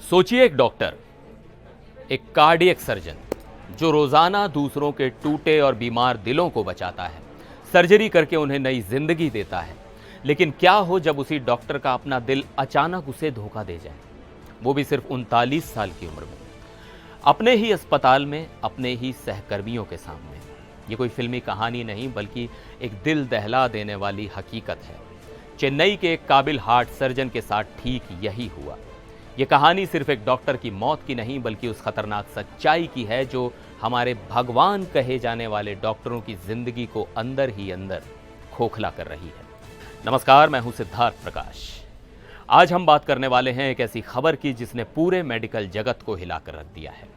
सोचिए एक डॉक्टर, एक कार्डियक सर्जन जो रोजाना दूसरों के टूटे और बीमार दिलों को बचाता है, सर्जरी करके उन्हें नई जिंदगी देता है। लेकिन क्या हो जब उसी डॉक्टर का अपना दिल अचानक उसे धोखा दे जाए, वो भी सिर्फ 39 साल की उम्र में, अपने ही अस्पताल में, अपने ही सहकर्मियों के सामने। ये कोई फिल्मी कहानी नहीं बल्कि एक दिल दहला देने वाली हकीकत है। चेन्नई के एक काबिल हार्ट सर्जन के साथ ठीक यही हुआ। ये कहानी सिर्फ एक डॉक्टर की मौत की नहीं बल्कि उस खतरनाक सच्चाई की है जो हमारे भगवान कहे जाने वाले डॉक्टरों की जिंदगी को अंदर ही अंदर खोखला कर रही है। नमस्कार, मैं हूं सिद्धार्थ प्रकाश। आज हम बात करने वाले हैं एक ऐसी खबर की जिसने पूरे मेडिकल जगत को हिलाकर रख दिया है।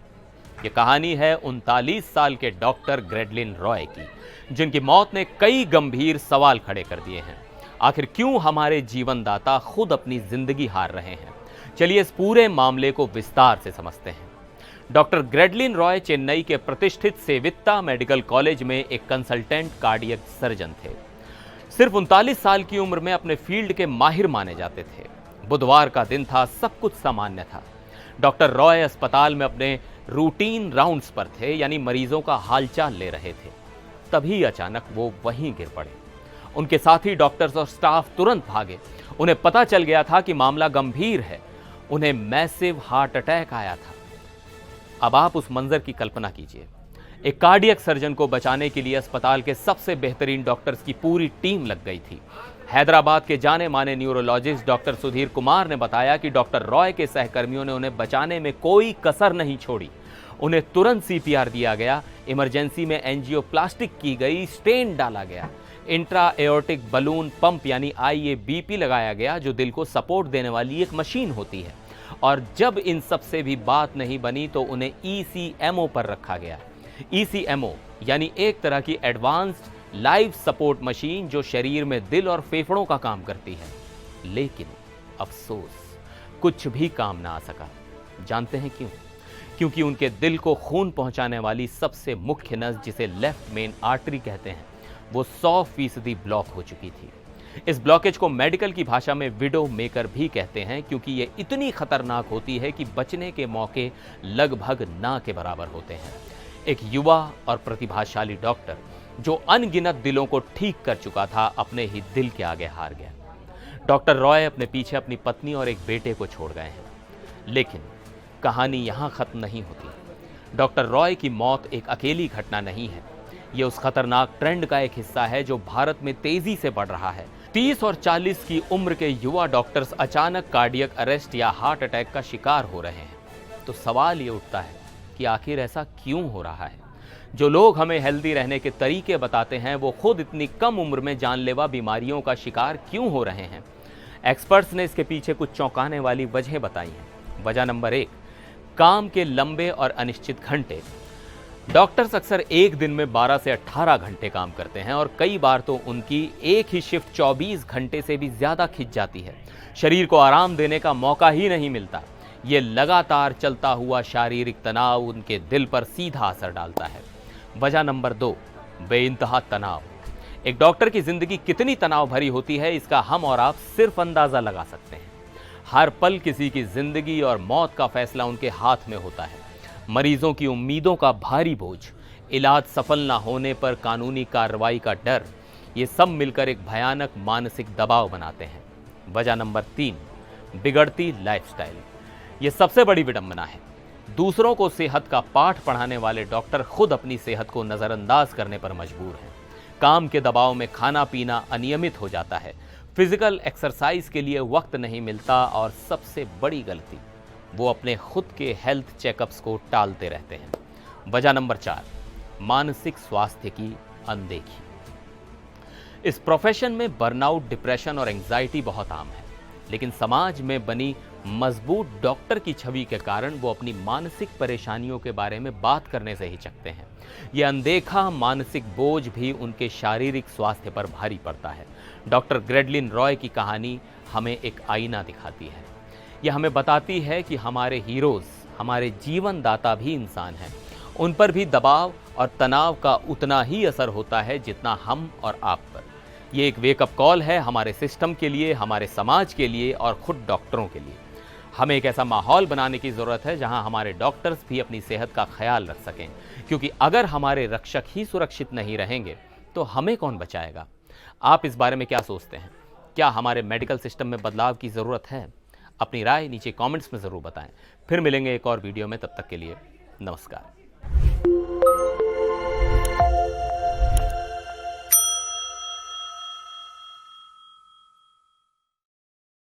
ये कहानी है 39 साल के डॉक्टर ग्रेडलिन रॉय की, जिनकी मौत ने कई गंभीर सवाल खड़े कर दिए हैं। आखिर क्यों हमारे जीवनदाता खुद अपनी जिंदगी हार रहे हैं? चलिए इस पूरे मामले को विस्तार से समझते हैं। डॉक्टर ग्रेडलिन रॉय चेन्नई के प्रतिष्ठित सेवित्ता मेडिकल कॉलेज में एक कंसल्टेंट कार्डियक सर्जन थे। सिर्फ 39 साल की उम्र में अपने फील्ड के माहिर माने जाते थे। बुधवार का दिन था, सब कुछ सामान्य था। डॉक्टर रॉय अस्पताल में अपने रूटीन राउंड्स पर थे, यानी मरीजों का हालचाल ले रहे थे। तभी अचानक वो वहीं गिर पड़े। उनके साथी डॉक्टर्स और स्टाफ तुरंत भागे। उन्हें पता चल गया था कि मामला गंभीर है। उन्हें मैसिव हार्ट अटैक आया था। अब आप उस मंजर की कल्पना कीजिए। एक कार्डियक सर्जन को बचाने के लिए अस्पताल के सबसे बेहतरीन डॉक्टर्स की पूरी टीम लग गई थी। हैदराबाद के जाने माने न्यूरोलॉजिस्ट डॉक्टर सुधीर कुमार ने बताया कि डॉक्टर रॉय के सहकर्मियों ने उन्हें बचाने में कोई कसर नहीं छोड़ी। उन्हें तुरंत सीपीआर दिया गया, इमरजेंसी में एंजियोप्लास्टिक की गई, स्टेंट डाला गया, इंट्रा एओर्टिक बलून पंप यानी आईएबीपी लगाया गया, जो दिल को सपोर्ट देने वाली एक मशीन होती है। और जब इन सब से भी बात नहीं बनी तो उन्हें ईसीएमओ पर रखा गया। ईसीएमओ यानी एक तरह की एडवांस्ड लाइफ सपोर्ट मशीन जो शरीर में दिल और फेफड़ों का काम करती है। लेकिन अफसोस, कुछ भी काम ना आ सका। जानते हैं क्यों? क्योंकि उनके दिल को खून पहुंचाने वाली सबसे मुख्य नस, जिसे लेफ्ट मेन आर्टरी कहते हैं, वो 100% ब्लॉक हो चुकी थी। इस ब्लॉकेज को मेडिकल की भाषा में विडो मेकर भी कहते हैं, क्योंकि ये इतनी खतरनाक होती है कि बचने के मौके लगभग ना के बराबर होते हैं। एक युवा और प्रतिभाशाली डॉक्टर जो अनगिनत दिलों को ठीक कर चुका था, अपने ही दिल के आगे हार गया। डॉक्टर रॉय अपने पीछे अपनी पत्नी और एक बेटे को छोड़ गए हैं। लेकिन कहानी यहां खत्म नहीं होती। डॉक्टर रॉय की मौत एक अकेली घटना नहीं है। यह उस खतरनाक ट्रेंड का एक हिस्सा है जो भारत में तेजी से बढ़ रहा है। 30 और 40 की उम्र के युवा डॉक्टर्स अचानक कार्डियक अरेस्ट या हार्ट अटैक का शिकार हो रहे हैं। तो सवाल ये उठता है कि आखिर ऐसा क्यों हो रहा है? जो लोग हमें हेल्दी रहने के तरीके बताते हैं, वो खुद इतनी कम उम्र में जानलेवा बीमारियों का शिकार क्यों हो रहे हैं? एक्सपर्ट्स ने इसके पीछे कुछ चौंकाने वाली वजह बताई हैं। वजह नंबर 1, काम के लंबे और अनिश्चित घंटे। डॉक्टर्स अक्सर एक दिन में 12 से 18 घंटे काम करते हैं और कई बार तो उनकी एक ही शिफ्ट 24 घंटे से भी ज्यादा खिंच जाती है। शरीर को आराम देने का मौका ही नहीं मिलता। ये लगातार चलता हुआ शारीरिक तनाव उनके दिल पर सीधा असर डालता है। वजह नंबर 2, बेइंतहा तनाव। एक डॉक्टर की जिंदगी कितनी तनाव भरी होती है, इसका हम और आप सिर्फ अंदाजा लगा सकते हैं। हर पल किसी की जिंदगी और मौत का फैसला उनके हाथ में होता है। मरीजों की उम्मीदों का भारी बोझ, इलाज सफल ना होने पर कानूनी कार्रवाई का डर, ये सब मिलकर एक भयानक मानसिक दबाव बनाते हैं। वजह नंबर 3, बिगड़ती लाइफस्टाइल। ये सबसे बड़ी विडंबना है। दूसरों को सेहत का पाठ पढ़ाने वाले डॉक्टर खुद अपनी सेहत को नजरअंदाज करने पर मजबूर हैं। काम के दबाव में खाना पीना अनियमित हो जाता है, फिजिकल एक्सरसाइज के लिए वक्त नहीं मिलता और सबसे बड़ी गलती, वो अपने खुद के हेल्थ चेकअप्स को टालते रहते हैं। वजह नंबर 4, मानसिक स्वास्थ्य की अनदेखी। इस प्रोफेशन में बर्नआउट, डिप्रेशन और एंजाइटी बहुत आम है, लेकिन समाज में बनी मजबूत डॉक्टर की छवि के कारण वो अपनी मानसिक परेशानियों के बारे में बात करने से हिचकते हैं। यह अनदेखा मानसिक बोझ भी उनके शारीरिक स्वास्थ्य पर भारी पड़ता है। डॉक्टर ग्रेडलिन रॉय की कहानी हमें एक आईना दिखाती है। यह हमें बताती है कि हमारे हीरोज, हमारे जीवन दाता भी इंसान हैं। उन पर भी दबाव और तनाव का उतना ही असर होता है जितना हम और आप पर। ये एक वेकअप कॉल है हमारे सिस्टम के लिए, हमारे समाज के लिए और खुद डॉक्टरों के लिए। हमें एक ऐसा माहौल बनाने की ज़रूरत है जहां हमारे डॉक्टर्स भी अपनी सेहत का ख्याल रख सकें, क्योंकि अगर हमारे रक्षक ही सुरक्षित नहीं रहेंगे तो हमें कौन बचाएगा। आप इस बारे में क्या सोचते हैं? क्या हमारे मेडिकल सिस्टम में बदलाव की ज़रूरत है? अपनी राय नीचे कमेंट्स में ज़रूर बताएं। फिर मिलेंगे एक और वीडियो में, तब तक के लिए नमस्कार।